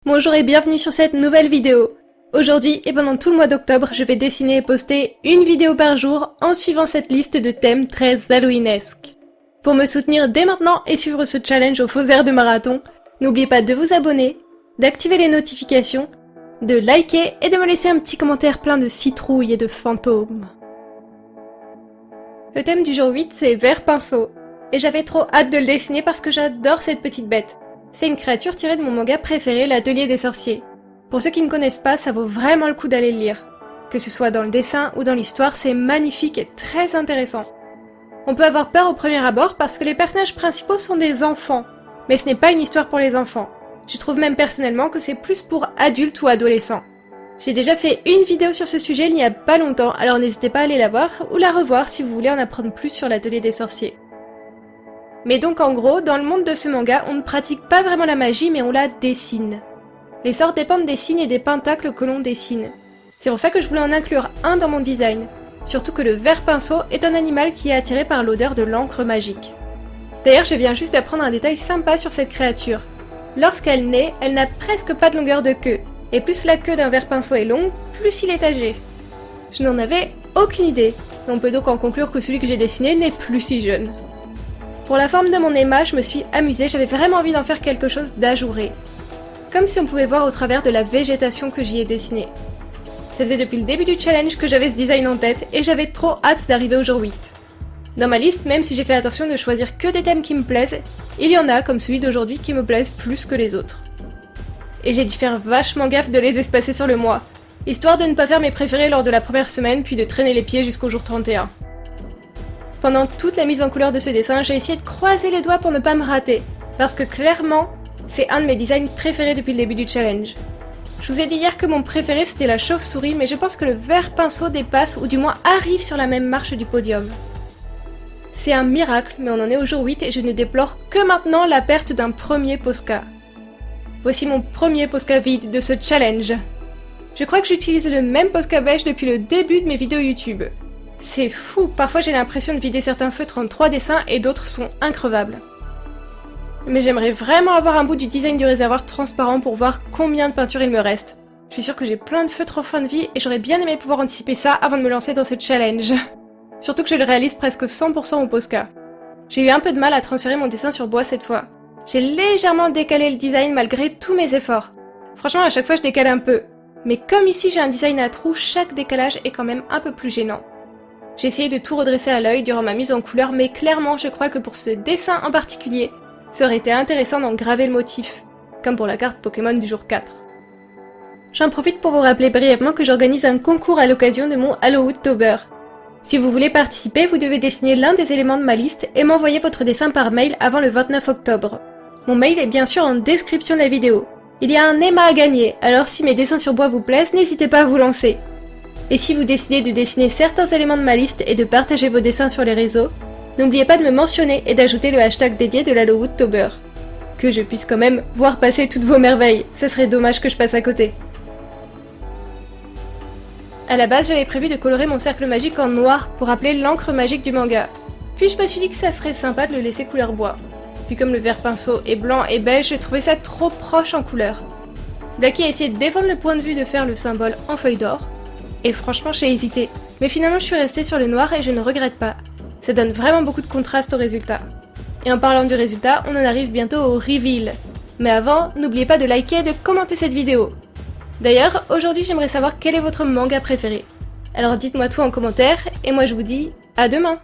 Bonjour et bienvenue sur cette nouvelle vidéo. Aujourd'hui et pendant tout le mois d'octobre, je vais dessiner et poster une vidéo par jour en suivant cette liste de thèmes très halloweenesques. Pour me soutenir dès maintenant et suivre ce challenge au faux air de marathon, n'oubliez pas de vous abonner, d'activer les notifications, de liker et de me laisser un petit commentaire plein de citrouilles et de fantômes. Le thème du jour 8 c'est Vert Pinceau, et j'avais trop hâte de le dessiner parce que j'adore cette petite bête. C'est une créature tirée de mon manga préféré, l'Atelier des Sorciers. Pour ceux qui ne connaissent pas, ça vaut vraiment le coup d'aller le lire. Que ce soit dans le dessin ou dans l'histoire, c'est magnifique et très intéressant. On peut avoir peur au premier abord parce que les personnages principaux sont des enfants, mais ce n'est pas une histoire pour les enfants. Je trouve même personnellement que c'est plus pour adultes ou adolescents. J'ai déjà fait une vidéo sur ce sujet il n'y a pas longtemps, alors n'hésitez pas à aller la voir ou la revoir si vous voulez en apprendre plus sur l'Atelier des Sorciers. Mais donc en gros, dans le monde de ce manga, on ne pratique pas vraiment la magie mais on la dessine. Les sorts dépendent des signes et des pentacles que l'on dessine. C'est pour ça que je voulais en inclure un dans mon design. Surtout que le vert pinceau est un animal qui est attiré par l'odeur de l'encre magique. D'ailleurs, je viens juste d'apprendre un détail sympa sur cette créature. Lorsqu'elle naît, elle n'a presque pas de longueur de queue. Et plus la queue d'un vert pinceau est longue, plus il est âgé. Je n'en avais aucune idée. On peut donc en conclure que celui que j'ai dessiné n'est plus si jeune. Pour la forme de mon éma, je me suis amusée, j'avais vraiment envie d'en faire quelque chose d'ajouré. Comme si on pouvait voir au travers de la végétation que j'y ai dessinée. Ça faisait depuis le début du challenge que j'avais ce design en tête et j'avais trop hâte d'arriver au jour 8. Dans ma liste, même si j'ai fait attention de choisir que des thèmes qui me plaisent, il y en a, comme celui d'aujourd'hui, qui me plaisent plus que les autres. Et j'ai dû faire vachement gaffe de les espacer sur le mois, histoire de ne pas faire mes préférés lors de la première semaine puis de traîner les pieds jusqu'au jour 31. Pendant toute la mise en couleur de ce dessin, j'ai essayé de croiser les doigts pour ne pas me rater, parce que clairement, c'est un de mes designs préférés depuis le début du challenge. Je vous ai dit hier que mon préféré c'était la chauve-souris, mais je pense que le vert pinceau dépasse, ou du moins arrive sur la même marche du podium. C'est un miracle, mais on en est au jour 8 et je ne déplore que maintenant la perte d'un premier Posca. Voici mon premier Posca vide de ce challenge. Je crois que j'utilise le même Posca beige depuis le début de mes vidéos YouTube. C'est fou, parfois j'ai l'impression de vider certains feutres en 3 dessins et d'autres sont increvables. Mais j'aimerais vraiment avoir un bout du design du réservoir transparent pour voir combien de peinture il me reste. Je suis sûre que j'ai plein de feutres en fin de vie et j'aurais bien aimé pouvoir anticiper ça avant de me lancer dans ce challenge. Surtout que je le réalise presque 100% au Posca. J'ai eu un peu de mal à transférer mon dessin sur bois cette fois. J'ai légèrement décalé le design malgré tous mes efforts. Franchement à chaque fois je décale un peu. Mais comme ici j'ai un design à trous, chaque décalage est quand même un peu plus gênant. J'ai essayé de tout redresser à l'œil durant ma mise en couleur, mais clairement je crois que pour ce dessin en particulier, ça aurait été intéressant d'en graver le motif, comme pour la carte Pokémon du jour 4. J'en profite pour vous rappeler brièvement que j'organise un concours à l'occasion de mon Halloweentober. Si vous voulez participer, vous devez dessiner l'un des éléments de ma liste et m'envoyer votre dessin par mail avant le 29 octobre. Mon mail est bien sûr en description de la vidéo. Il y a un éma à gagner, alors si mes dessins sur bois vous plaisent, n'hésitez pas à vous lancer. Et si vous décidez de dessiner certains éléments de ma liste et de partager vos dessins sur les réseaux, n'oubliez pas de me mentionner et d'ajouter le hashtag dédié de l'Halloweentober. Que je puisse quand même voir passer toutes vos merveilles, ça serait dommage que je passe à côté. À la base, j'avais prévu de colorer mon cercle magique en noir pour rappeler l'encre magique du manga. Puis je me suis dit que ça serait sympa de le laisser couleur bois. Puis comme le vert pinceau est blanc et beige, je trouvais ça trop proche en couleur. Blackie a essayé de défendre le point de vue de faire le symbole en feuille d'or. Et franchement j'ai hésité, mais finalement je suis restée sur le noir et je ne regrette pas. Ça donne vraiment beaucoup de contraste au résultat. Et en parlant du résultat, on en arrive bientôt au reveal. Mais avant, n'oubliez pas de liker et de commenter cette vidéo. D'ailleurs, aujourd'hui j'aimerais savoir quel est votre manga préféré. Alors dites-moi tout en commentaire, et moi je vous dis à demain!